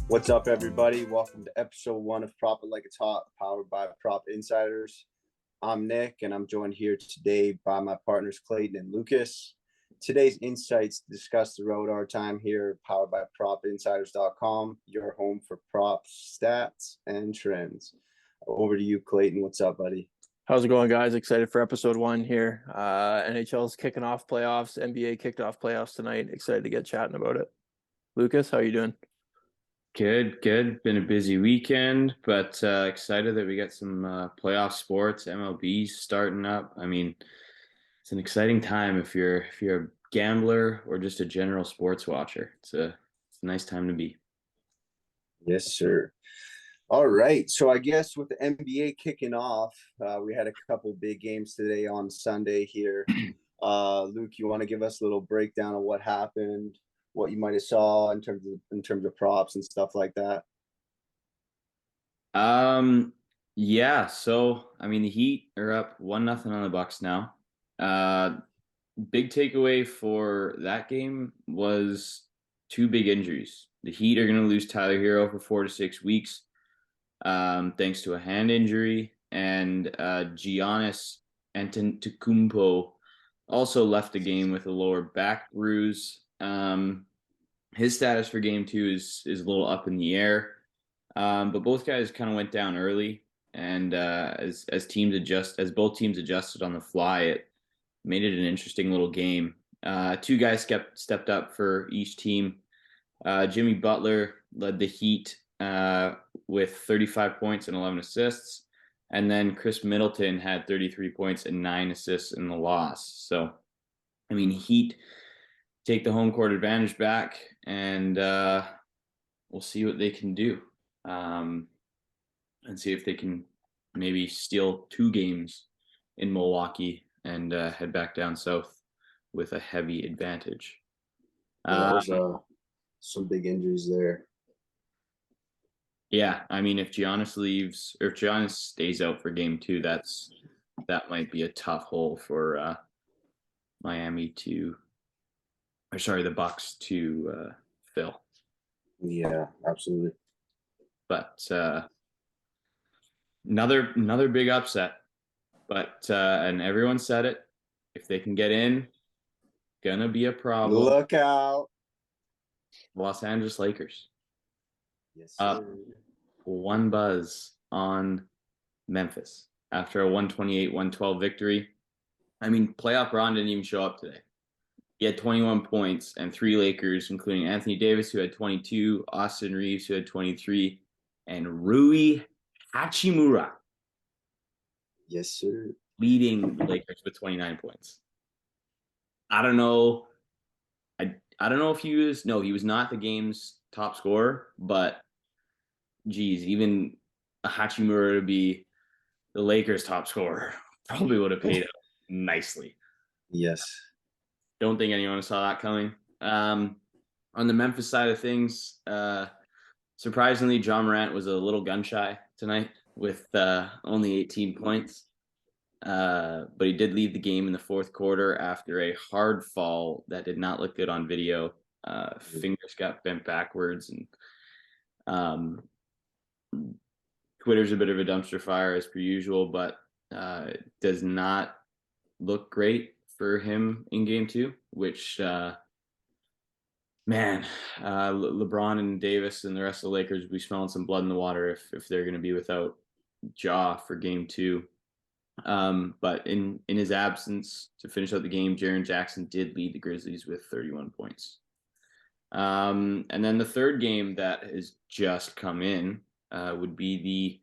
What's up, everybody? Welcome to episode 1 of Prop It Like It's Hot, powered by Prop Insiders. I'm Nick, and I'm joined here today by my partners Clayton and Lucas. Today's insights discuss the road our time here, powered by PropInsiders.com, your home for props, stats, and trends. Over to you, Clayton. What's up, buddy? How's it going, guys? Excited for episode 1 here. NHL's kicking off playoffs. NBA kicked off playoffs tonight. Excited to get chatting about it. Lucas, how you doing? Good. Been a busy weekend, but excited that we got some playoff sports. MLB starting up. I mean, it's an exciting time if you're a gambler or just a general sports watcher. It's a nice time to be. Yes, sir. All right. So I guess with the NBA kicking off, we had a couple big games today on Sunday here. Luke, you want to give us a little breakdown of what happened, what you might have saw in terms of props and stuff like that? Yeah. So I mean, the Heat are up 1-0 on the Bucks now. Big takeaway for that game was 2 big injuries. The Heat are going to lose Tyler Hero for 4 to 6 weeks, thanks to a hand injury, and Giannis Antetokounmpo also left the game with a lower back bruise. His status for game 2 is a little up in the air, but both guys kind of went down early, and as both teams adjusted on the fly, it made it an interesting little game. 2 guys stepped up for each team. Jimmy Butler led the Heat with 35 points and 11 assists, and then Chris Middleton had 33 points and 9 assists in the loss. So, I mean, Heat take the home court advantage back, and we'll see what they can do, and see if they can maybe steal 2 games in Milwaukee and head back down south with a heavy advantage. There's some big injuries there. Yeah, I mean, if Giannis stays out for game 2, that might be a tough hole for the Bucks to fill. Yeah, absolutely. But another big upset. But and everyone said it, if they can get in, gonna be a problem. Look out. Los Angeles Lakers. Yes, sir. 1 buzz on Memphis after a 128-112 victory. I mean, playoff Ron didn't even show up today. He had 21 points, and 3 Lakers, including Anthony Davis, who had 22, Austin Reeves, who had 23, and Rui Hachimura. Yes, sir. Leading the Lakers with 29 points. I don't know. I don't know if he was not the game's top scorer, but geez, even a Hachimura to be the Lakers' top scorer probably would have paid out nicely. Yes. Don't think anyone saw that coming. On the Memphis side of things, surprisingly, John Morant was a little gun shy tonight with only 18 points. But he did leave the game in the 4th quarter after a hard fall that did not look good on video. Fingers got bent backwards, and Twitter's a bit of a dumpster fire as per usual, but it does not look great for him in game 2, which LeBron and Davis and the rest of the Lakers will be smelling some blood in the water if they're going to be without Ja for game 2. But in his absence to finish out the game, Jaren Jackson did lead the Grizzlies with 31 points. And then the third game that has just come in would be the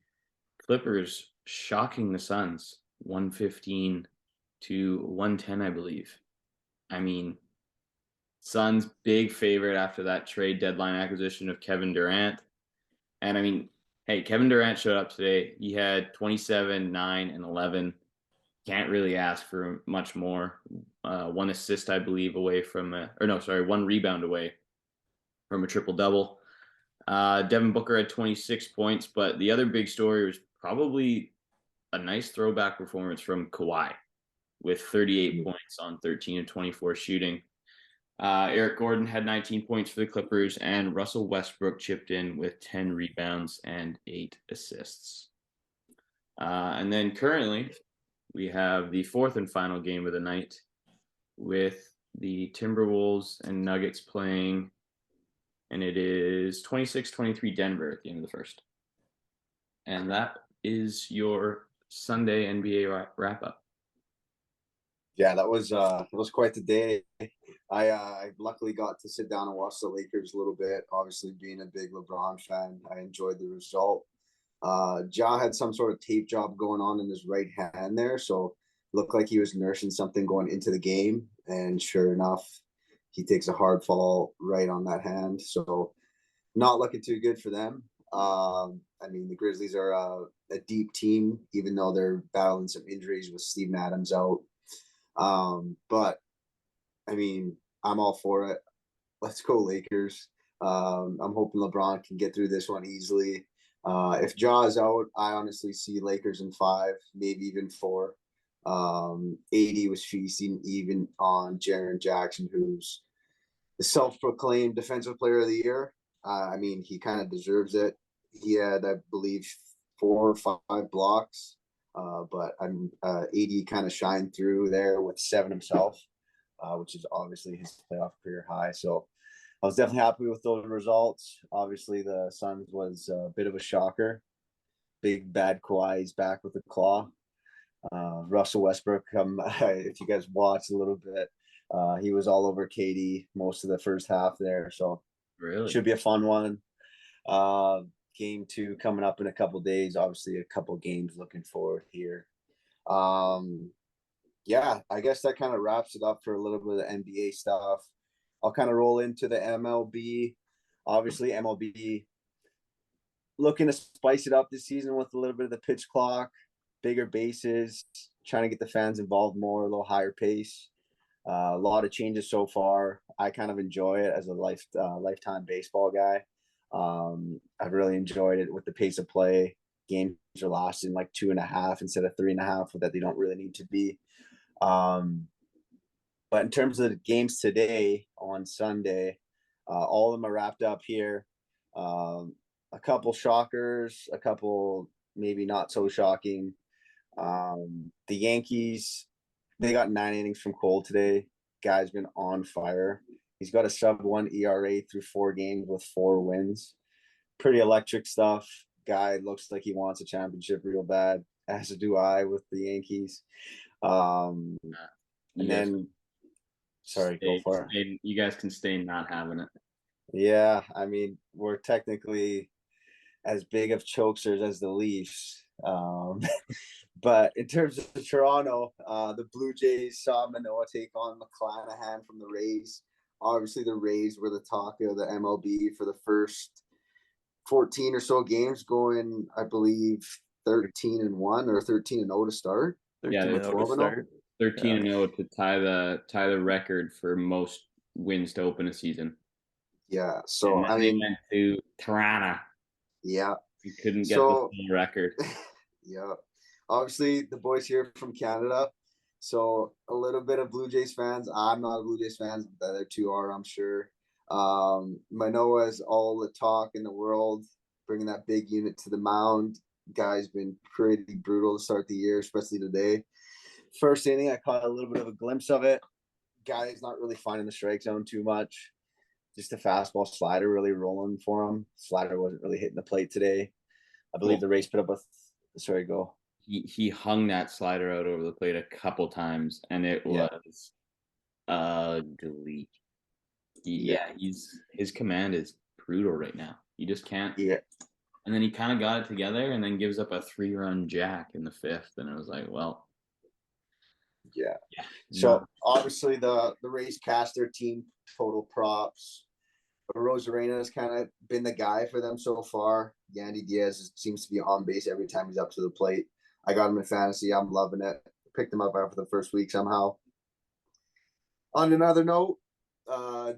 Clippers shocking the Suns 115-110, I believe. I mean, Suns big favorite after that trade deadline acquisition of Kevin Durant. And I mean, hey, Kevin Durant showed up today. He had 27, 9, and 11. Can't really ask for much more. 1 assist, I believe, away from 1 rebound away from a triple-double. Devin Booker had 26 points, but the other big story was probably a nice throwback performance from Kawhi. with 38 points on 13 of 24 shooting. Eric Gordon had 19 points for the Clippers, and Russell Westbrook chipped in with 10 rebounds and 8 assists. And then currently, we have the fourth and final game of the night with the Timberwolves and Nuggets playing, and it is 26-23 Denver at the end of the first. And that is your Sunday NBA wrap-up. Yeah, that was quite the day. I luckily got to sit down and watch the Lakers a little bit. Obviously, being a big LeBron fan, I enjoyed the result. Ja had some sort of tape job going on in his right hand there, so looked like he was nursing something going into the game. And sure enough, he takes a hard fall right on that hand. So not looking too good for them. I mean, the Grizzlies are a deep team, even though they're battling some injuries with Steven Adams out. But I mean, I'm all for it. Let's go Lakers. I'm hoping LeBron can get through this one easily. If Ja is out, I honestly see Lakers in 5, maybe even 4. AD was feasting even on Jaren Jackson, who's the self-proclaimed defensive player of the year. I mean, he kind of deserves it. He had, I believe, 4 or 5 blocks. But AD kind of shined through there with 7 himself, which is obviously his playoff career high. So I was definitely happy with those results. Obviously, the Suns was a bit of a shocker. Big bad Kawhi is back with the claw. Russell Westbrook, if you guys watched a little bit, he was all over KD most of the first half there. So Really? Should be a fun one. Game 2 coming up in a couple days. Obviously, a couple games looking forward here. Yeah, I guess that kind of wraps it up for a little bit of the NBA stuff. I'll kind of roll into the MLB. Obviously, MLB looking to spice it up this season with a little bit of the pitch clock, bigger bases, trying to get the fans involved more, a little higher pace. A lot of changes so far. I kind of enjoy it as a lifetime baseball guy. I've really enjoyed it with the pace of play. Games are lasting like 2.5 instead of 3.5, that they don't really need to be. But in terms of the games today on Sunday, all of them are wrapped up here. A couple shockers, a couple maybe not so shocking. The Yankees, they got 9 innings from Cole today. Guy's been on fire. He's got a sub-1 ERA through 4 games with 4 wins. Pretty electric stuff. Guy looks like he wants a championship real bad, as do I with the Yankees. And then, sorry, go for it. You guys can stay not having it. Yeah, I mean, we're technically as big of chokesters as the Leafs. But in terms of Toronto, the Blue Jays saw Manoah take on McClanahan from the Rays. Obviously, the Rays were the talk of the MLB for the first 14 or so games, going, I believe, 13-1 or 13-0 to start. 13-0 to start. 13-0 to tie the record for most wins to open a season. Yeah, so I mean, they went to Toronto. Yeah, you couldn't get the record. Yeah, obviously the boys here from Canada, so a little bit of Blue Jays fans. I'm not a Blue Jays fan. The other two are, I'm sure. Manoah is all the talk in the world, bringing that big unit to the mound. Guy's been pretty brutal to start the year, especially today. First inning, I caught a little bit of a glimpse of it. Guy's not really finding the strike zone too much. Just a fastball slider really rolling for him. Slider wasn't really hitting the plate today. I believe the Rays put up sorry, go. He hung that slider out over the plate a couple times, and it was ugly. His command is brutal right now. You just can't. Yeah. And then he kind of got it together, and then gives up a 3-run jack in the 5th, and it was like, well. Yeah. So obviously the Rays cast their team total props. But Rosarena has kind of been the guy for them so far. Yandy Diaz seems to be on base every time he's up to the plate. I got him in fantasy. I'm loving it. Picked him up after the first week somehow. On another note,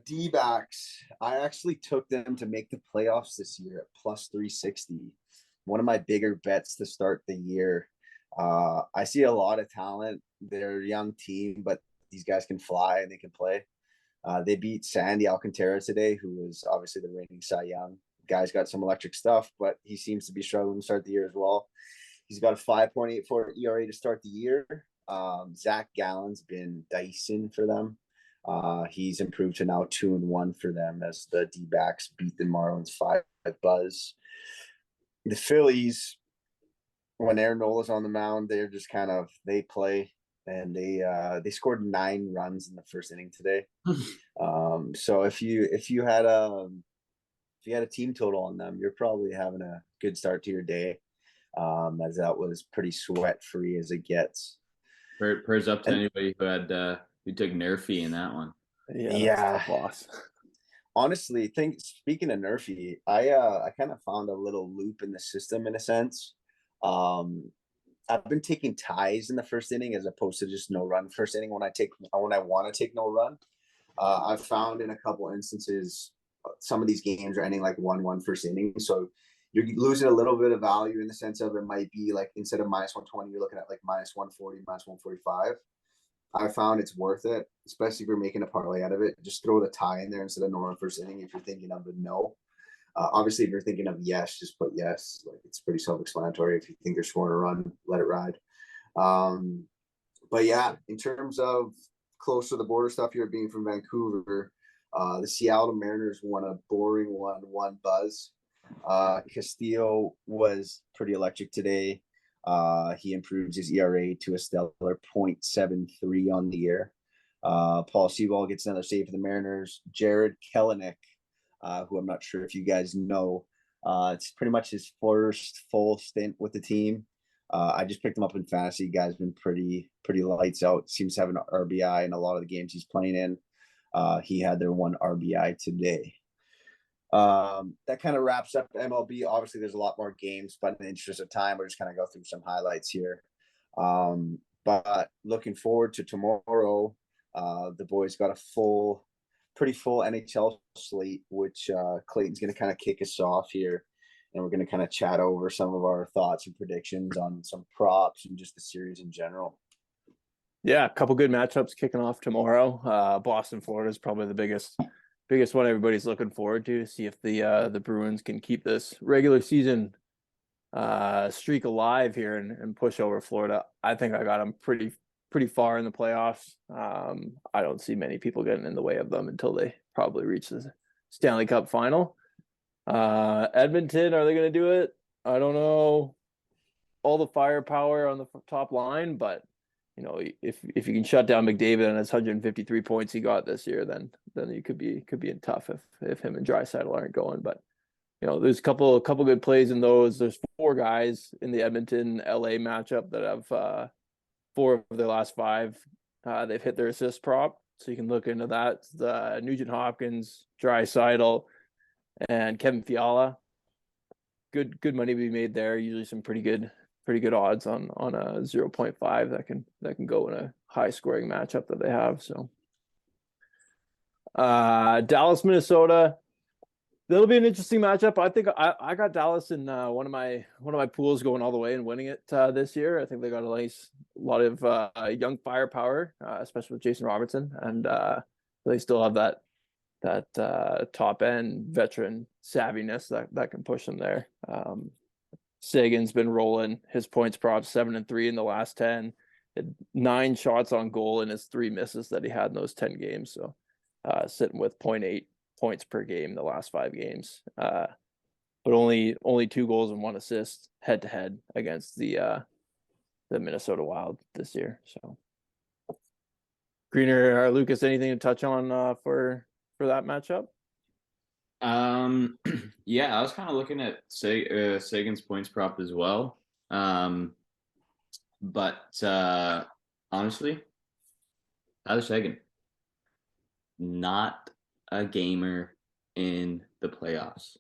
D-backs. I actually took them to make the playoffs this year at plus 360. One of my bigger bets to start the year. I see a lot of talent. They're a young team, but these guys can fly and they can play. They beat Sandy Alcantara today, who was obviously the reigning Cy Young. Guy's got some electric stuff, but he seems to be struggling to start the year as well. He's got a 5.84 ERA to start the year. Zach Gallen's been dicing for them. He's improved to now 2-1 for them as the D-backs beat the Marlins 5 buzz. The Phillies, when Aaron Nola's on the mound, they're just they play, and they scored 9 runs in the first inning today. So if you had a team total on them, you're probably having a good start to your day, as that was pretty sweat free as it gets. Prayers up to anybody who took Nerfy in that one. Yeah, that's a tough loss. Honestly, speaking of Nerfy, I kind of found a little loop in the system in a sense. I've been taking ties in the first inning as opposed to just no run first inning when I want to take no run. I've found in a couple instances some of these games are ending like 1-1 first inning, so you're losing a little bit of value in the sense of it might be like instead of -120, you're looking at like -140, -145. I found it's worth it, especially if you're making a parlay out of it. Just throw the tie in there instead of no run first inning if you're thinking of the no. Obviously, if you're thinking of yes, just put yes. Like it's pretty self-explanatory. If you think you're scoring a run, let it ride. But yeah, in terms of close to the border stuff here, being from Vancouver, the Seattle Mariners won a boring 1-1 buzz. Castillo was pretty electric today. He improves his ERA to a stellar 0.73 on the year. Paul Sewald gets another save for the Mariners. Jared Kelenic, who I'm not sure if you guys know, it's pretty much his first full stint with the team. I just picked him up in fantasy. Guy's been pretty lights out. Seems to have an RBI in a lot of the games he's playing in. He had their 1 RBI today. That kind of wraps up MLB. Obviously, there's a lot more games, but in the interest of time, we're just kind of go through some highlights here. But looking forward to tomorrow. The boys got a pretty full NHL slate, which Clayton's going to kind of kick us off here. And we're going to kind of chat over some of our thoughts and predictions on some props and just the series in general. Yeah, a couple good matchups kicking off tomorrow. Boston, Florida is probably the biggest one everybody's looking forward to see if the Bruins can keep this regular season streak alive here and push over Florida. I think I got them pretty far in the playoffs. I don't see many people getting in the way of them until they probably reach the Stanley Cup final. Edmonton, are they going to do it? I don't know. All the firepower on the top line, but you know, if you can shut down McDavid and his 153 points he got this year, then you could be in tough if him and Draisaitl aren't going. But you know, there's a couple good plays in those. There's 4 guys in the Edmonton LA matchup that have 4 of their last 5. They've hit their assist prop, so you can look into that. The Nugent Hopkins, Draisaitl, and Kevin Fiala. Good money to be made there. Usually some pretty good odds on a 0.5 that can go in a high scoring matchup that they have. So Dallas, Minnesota, that'll be an interesting matchup. I think I got Dallas in one of my pools going all the way and winning it this year. I think they got a lot of young firepower, especially with Jason Robertson, and they still have that top end veteran savviness that can push them there. Sagan's been rolling. His points prop 7-3 in the last 10. Had 9 shots on goal in his 3 misses that he had in those 10 games. So sitting with 0.8 points per game in the last 5 games. But only 2 goals and 1 assist head to head against the Minnesota Wild this year. So Greener or Lucas, anything to touch on for that matchup? Yeah, I was kind of looking at Sagan's points prop as well. But honestly, Tyler Seguin, not a gamer in the playoffs.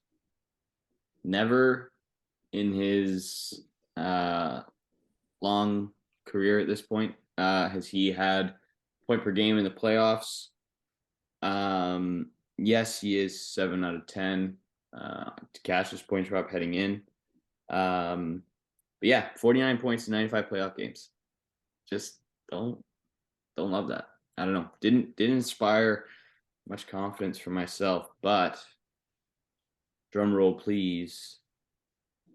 Never in his long career at this point has he had point per game in the playoffs. Yes, he is 7 out of 10 to cash his points prop heading in. But But yeah, 49 points in 95 playoff games. Just don't love that. I don't know. Didn't inspire much confidence for myself, but drum roll please,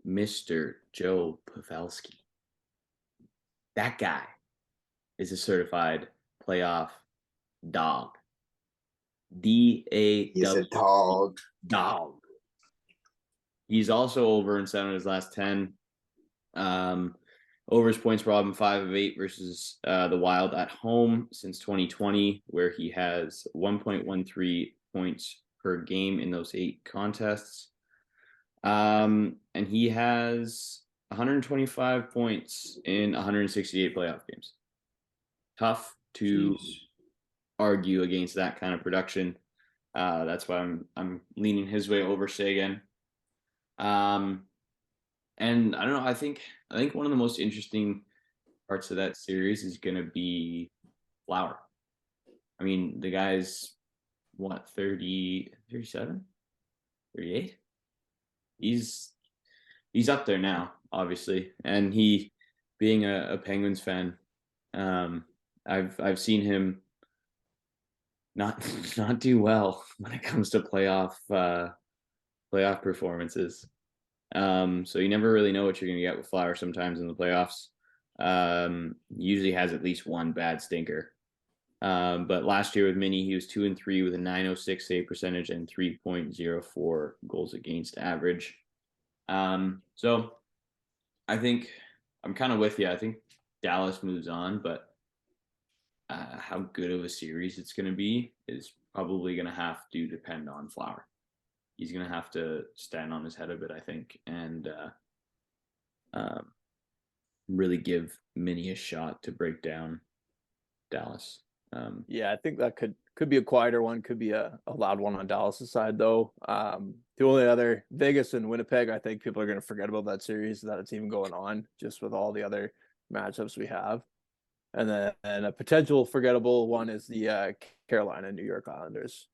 Mr. Joe Pavelski. That guy is a certified playoff dog. D-A-W. He's a dog. Dog. He's also over in 7 of his last 10. Over his points problem, 5 of 8 versus the Wild at home since 2020, where he has 1.13 points per game in those 8 contests. And he has 125 points in 168 playoff games. Tough to argue against that kind of production. That's why I'm leaning his way over Seguin. And I don't know. I think one of the most interesting parts of that series is going to be Flower. I mean, the guy's what, 30, 37, 38? He's up there now, obviously. And he, being a Penguins fan, I've seen him not do well when it comes to playoff performances. So you never really know what you're going to get with Flower sometimes in the playoffs. Usually has at least one bad stinker. But last year with Mini, he was 2-3 with a .906 save percentage and 3.04 goals against average. So I think I'm kind of with you. I think Dallas moves on, but how good of a series it's going to be is probably going to have to depend on Flower. He's going to have to stand on his head a bit, I think, and really give Mini a shot to break down Dallas. Yeah, I think that could be a quieter one, could be a loud one on Dallas' side, though. The only other, Vegas and Winnipeg, I think people are going to forget about that series, that it's even going on, just with all the other matchups we have. And then a potential forgettable one is the Carolina New York Islanders.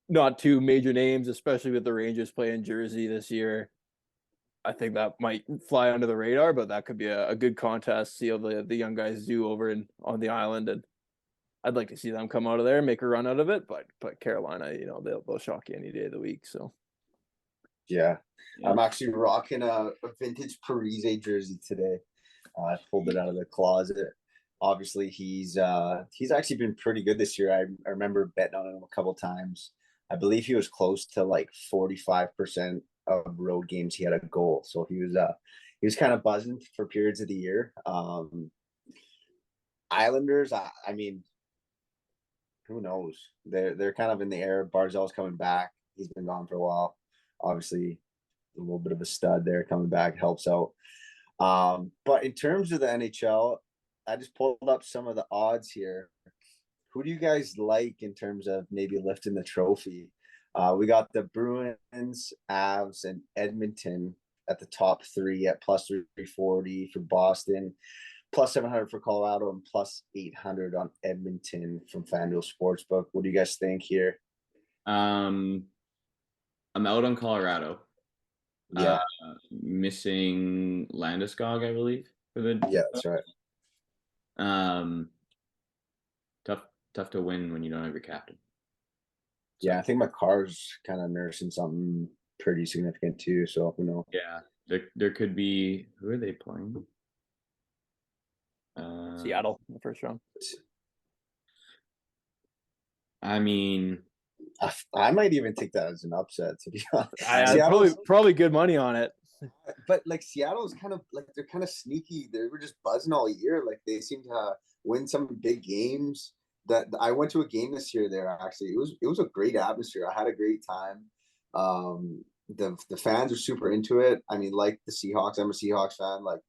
Not two major names, especially with the Rangers playing Jersey this year. I think that might fly under the radar, but that could be a good contest. See how the young guys do over on the island, and I'd like to see them come out of there and make a run out of it. But Carolina, they'll shock you any day of the week. So yeah. I'm actually rocking a vintage Parise jersey today. I pulled it out of the closet. Obviously, he's actually been pretty good this year. I remember betting on him a couple times. I believe he was close to like 45% of road games he had a goal. So he was kind of buzzing for periods of the year. Islanders, I mean, who knows? They're kind of in the air. Barzal's coming back. He's been gone for a while. Obviously, a little bit of a stud there coming back helps out. But in terms of the NHL, I just pulled up some of the odds here. Who do you guys like in terms of maybe lifting the trophy? We got the Bruins, Avs, and Edmonton at the top 3 at plus 340 for Boston, plus 700 for Colorado, and plus 800 on Edmonton from FanDuel Sportsbook. What do you guys think here? I'm out on Colorado. Yeah. Missing Landeskog, I believe, for the that's right. Tough to win when you don't have your captain. So, yeah, I think my car's kind of nursing something pretty significant too. So who knows? Yeah, there could be. Who are they playing? Seattle in the first round. I mean, I might even take that as an upset, to be honest. Probably good money on it. But like Seattle's kind of like they're kind of sneaky. They were just buzzing all year. Like they seem to win some big games. That I went to a game this year there actually. It was a great atmosphere. I had a great time. The fans are super into it. I mean, like the Seahawks, I'm a Seahawks fan. Like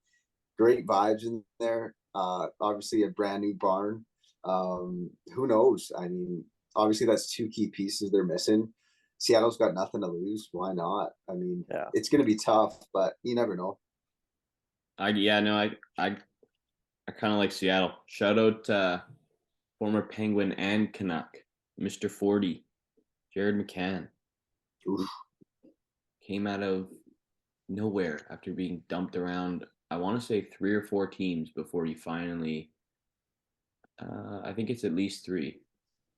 great vibes in there. Obviously a brand new barn. Who knows? I mean, obviously that's 2 key pieces they're missing. Seattle's got nothing to lose. Why not? I mean, It's going to be tough, but you never know. I kind of like Seattle. Shout out former Penguin and Canuck, Mr. 40, Jared McCann. Oof. Came out of nowhere after being dumped around. I want to say 3 or 4 teams before he finally. I think it's at least 3.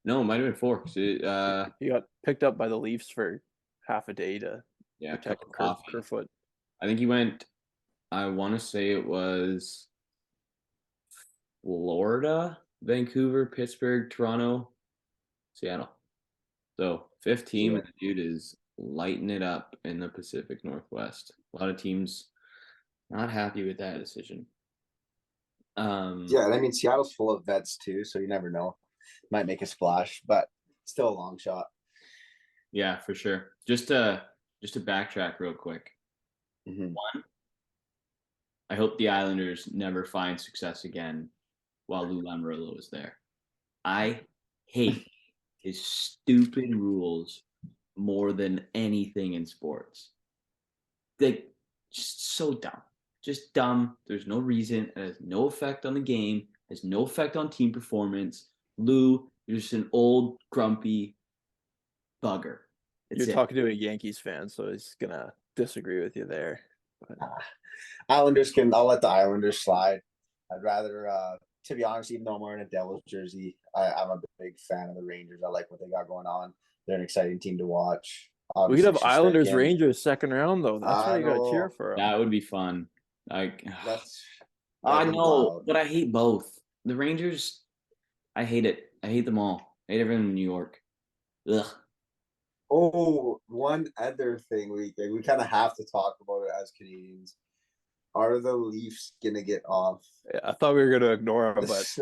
No, it might have been 4. 'Cause He got picked up by the Leafs for half a day to yeah, a protect cup of coffee. Kerfoot. I think he went. I want to say it was Florida, Vancouver, Pittsburgh, Toronto, Seattle. So 5th team, Yeah. and the dude is lighting it up in the Pacific Northwest. A lot of teams not happy with that decision. Yeah, and I mean Seattle's full of vets too, so you never know. Might make a splash, but still a long shot. Yeah, for sure. Just to backtrack real quick. Mhm. I hope the Islanders never find success again while Lou Lamoriello is there. I hate his stupid rules more than anything in sports. Like, just so dumb. Just dumb. There's no reason. It has no effect on the game. Has no effect on team performance. Lou, you're just an old, grumpy bugger. That's You're it. talking to a Yankees fan, so he's gonna disagree with you there. But Islanders can. I'll let the Islanders slide. I'd rather, to be honest, even though I'm wearing a Devils jersey, I'm a big fan of the Rangers. I like what they got going on. They're an exciting team to watch. we could have Obviously, Islanders Shesterkin. Rangers second round though. That's why I you gotta cheer know. for them. That would be fun. Like, That's. I that'd be know, wild. but I hate both. The Rangers, I hate it. I hate them all. I hate everyone in New York. Ugh. Oh, one other thing we kind of have to talk about it as Canadians. Are the Leafs gonna get off? Yeah, I thought we were gonna ignore them, but this?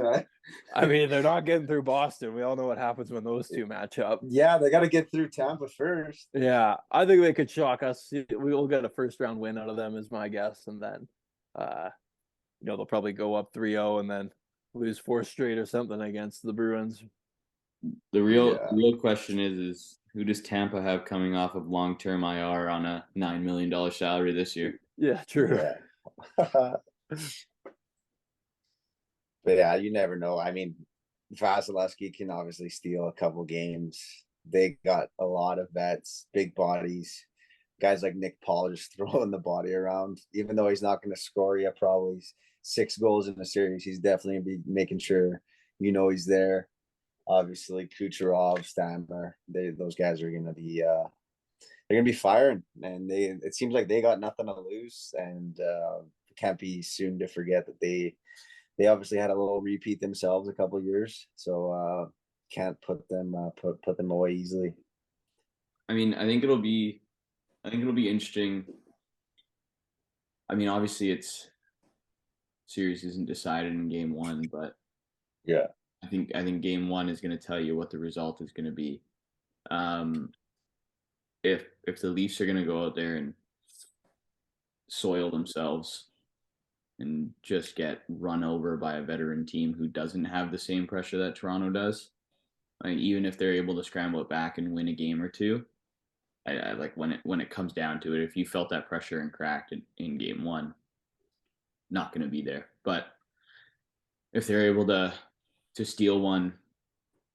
I mean they're not getting through Boston. We all know what happens when those two match up. Yeah, they got to get through Tampa first. Yeah, I think they could shock us. We will get a first round win out of them, is my guess, and then, they'll probably go up 3-0 and then lose 4 straight or something against the Bruins. The real Yeah. real question is who does Tampa have coming off of long term IR on a $9 million salary this year? Yeah, true. Yeah. But yeah, you never know. I mean, Vasilevsky can obviously steal a couple games. They got a lot of vets, big bodies. Guys like Nick Paul just throwing the body around. Even though he's not going to score yet, probably 6 goals in the series, he's definitely going to be making sure he's there. Obviously, Kucherov, Stammer, those guys are going to be they're going to be firing, and it seems like they got nothing to lose, and can't be soon to forget that they obviously had a little repeat themselves a couple of years, so can't put them away easily. I mean, I think it'll be interesting. I mean, obviously, it's series isn't decided in game 1, but yeah, I think game 1 is going to tell you what the result is going to be. If the Leafs are going to go out there and soil themselves and just get run over by a veteran team who doesn't have the same pressure that Toronto does, like even if they're able to scramble it back and win a game or two, I like when it comes down to it, if you felt that pressure and cracked in game 1, not going to be there. But if they're able to steal one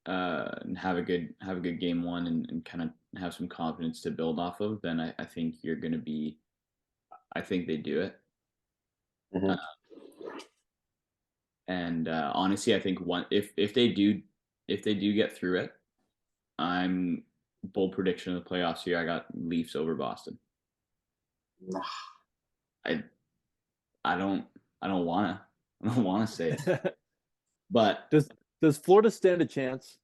and have a good game 1 and kind of have some confidence to build off of, then I think you're going to be. I think they do it. Mhm. And honestly, I think if they do get through it, I'm bold prediction of the playoffs here. I got Leafs over Boston. I don't wanna say it, but Does Florida stand a chance?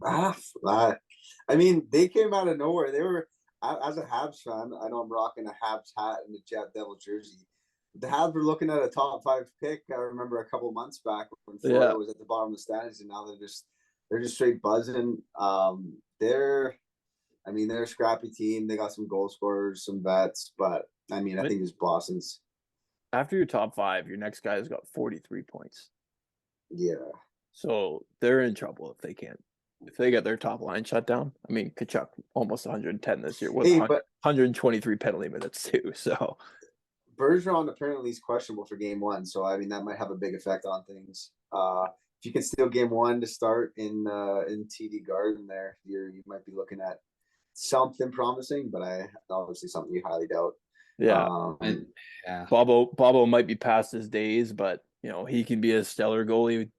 I mean, they came out of nowhere. They were, as a Habs fan, I know I'm rocking a Habs hat and a Jet Devil jersey. The Habs were looking at a top 5 pick. I remember a couple months back when Florida was at the bottom of the standings, and now they're just straight buzzing. They're a scrappy team. They got some goal scorers, some vets, but I mean, I think it's Boston's. After your top 5, your next guy has got 43 points. Yeah. So they're in trouble if they get their top line shut down. I mean, Tkachuk almost 110 this year with 123 penalty minutes too. So Bergeron apparently is questionable for game 1, so I mean that might have a big effect on things. If you can steal game 1 to start in TD Garden, there you might be looking at something promising, but obviously something you highly doubt. Yeah. Yeah. Bobo might be past his days, but he can be a stellar goalie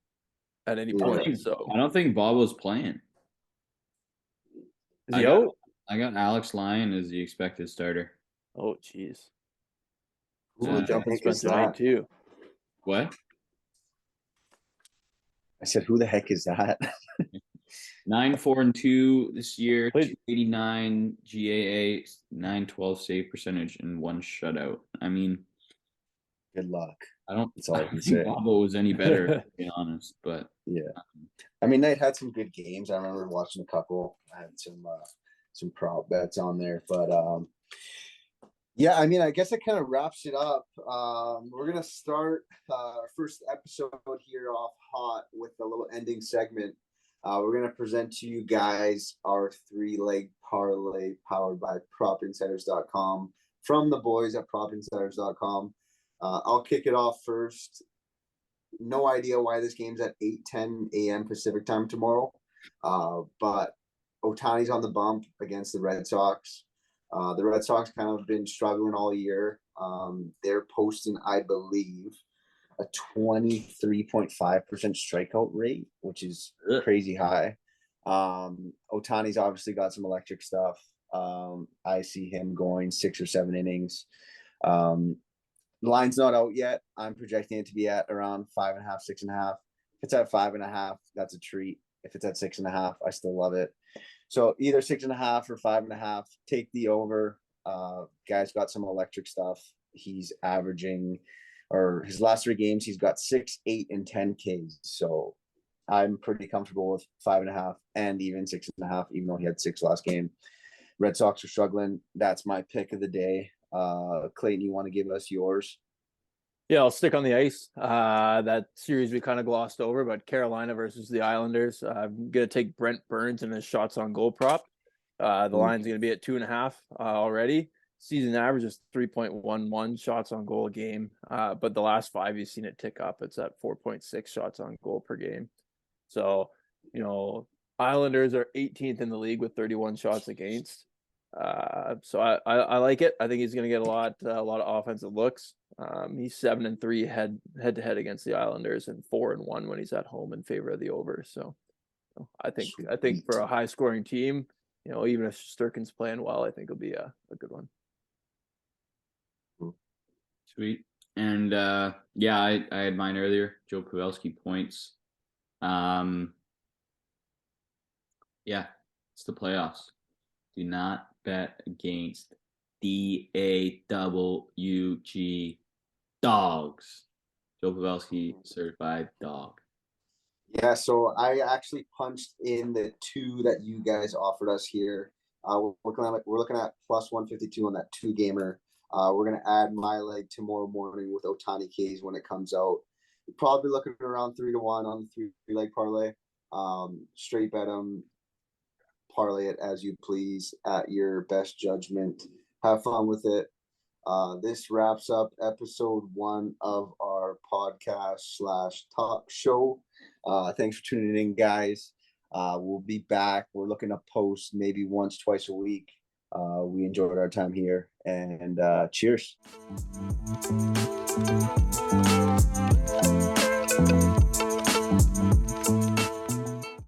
at any Yeah. point. So I don't think Bobo's playing. is he out? I got Alex Lyon as the expected starter. Oh, jeez. Who So the the jumping heck spent is tonight that? too. What? I said, who the heck is that? 9-4-2 this year, Played- 289 GAA, 912 save percentage, and 1 shutout. I mean, Good luck. I don't That's all I I can don't think say. Bobo was any better, to be honest. But Yeah. I mean, Knight had some good games. I remember watching a couple. I had some prop bets on there, but yeah, I mean, I guess it kind of wraps it up. We're gonna start our first episode here off hot with a little ending segment. We're gonna present to you guys our 3-leg parlay powered by PropInsiders.com from the boys at PropInsiders.com. I'll kick it off first. No idea why this game's at 8:10 a.m. Pacific time tomorrow, but Ohtani's on the bump against the Red Sox. The Red Sox kind of been struggling all year. They're posting, I believe, a 23.5% strikeout rate, which is crazy high. Ohtani's obviously got some electric stuff. I see him going 6 or 7 innings. The line's not out yet. I'm projecting it to be at around 5.5, 6.5. If it's at 5.5, that's a treat. If it's at 6.5, I still love it. So either 6.5 or 5.5. Take the over. Guy's got some electric stuff. He's averaging, or his last 3 games, he's got 6, 8, and 10 Ks. So I'm pretty comfortable with 5.5 and even 6.5, even though he had 6 last game. Red Sox are struggling. That's my pick of the day. Clayton, you want to give us yours? Yeah, I'll stick on the ice. That series we kind of glossed over, but Carolina versus the Islanders. I'm gonna take Brent Burns and his shots on goal prop. The line's gonna be at 2.5 already. Season average is 3.11 shots on goal a game. But the last 5 you've seen it tick up. It's at 4.6 shots on goal per game. So, Islanders are 18th in the league with 31 shots against. So I like it. I think he's going to get a lot of offensive looks. He's 7-3 head to head against the Islanders and 4-1 when he's at home in favor of the over. So I think for a high scoring team, even if Sturkin's playing well, I think it'll be a good one. Sweet. And yeah, I had mine earlier. Joe Pavelski points. Yeah, it's the playoffs. Do not bet against DAWG dogs. Joe Pavelski certified dog. Yeah, so I actually punched in the 2 that you guys offered us here. We're looking at plus 152 on that 2-gamer. We're gonna add my leg tomorrow morning with Ohtani K's when it comes out. We're probably looking around 3-1 on the 3-leg parlay. Straight bet them, parlay it as you please at your best judgment. Have fun with it. This wraps up episode 1 of our podcast/talk show. Thanks for tuning in, guys. We'll be back. We're looking to post maybe once, twice a week. We enjoyed our time here, and cheers.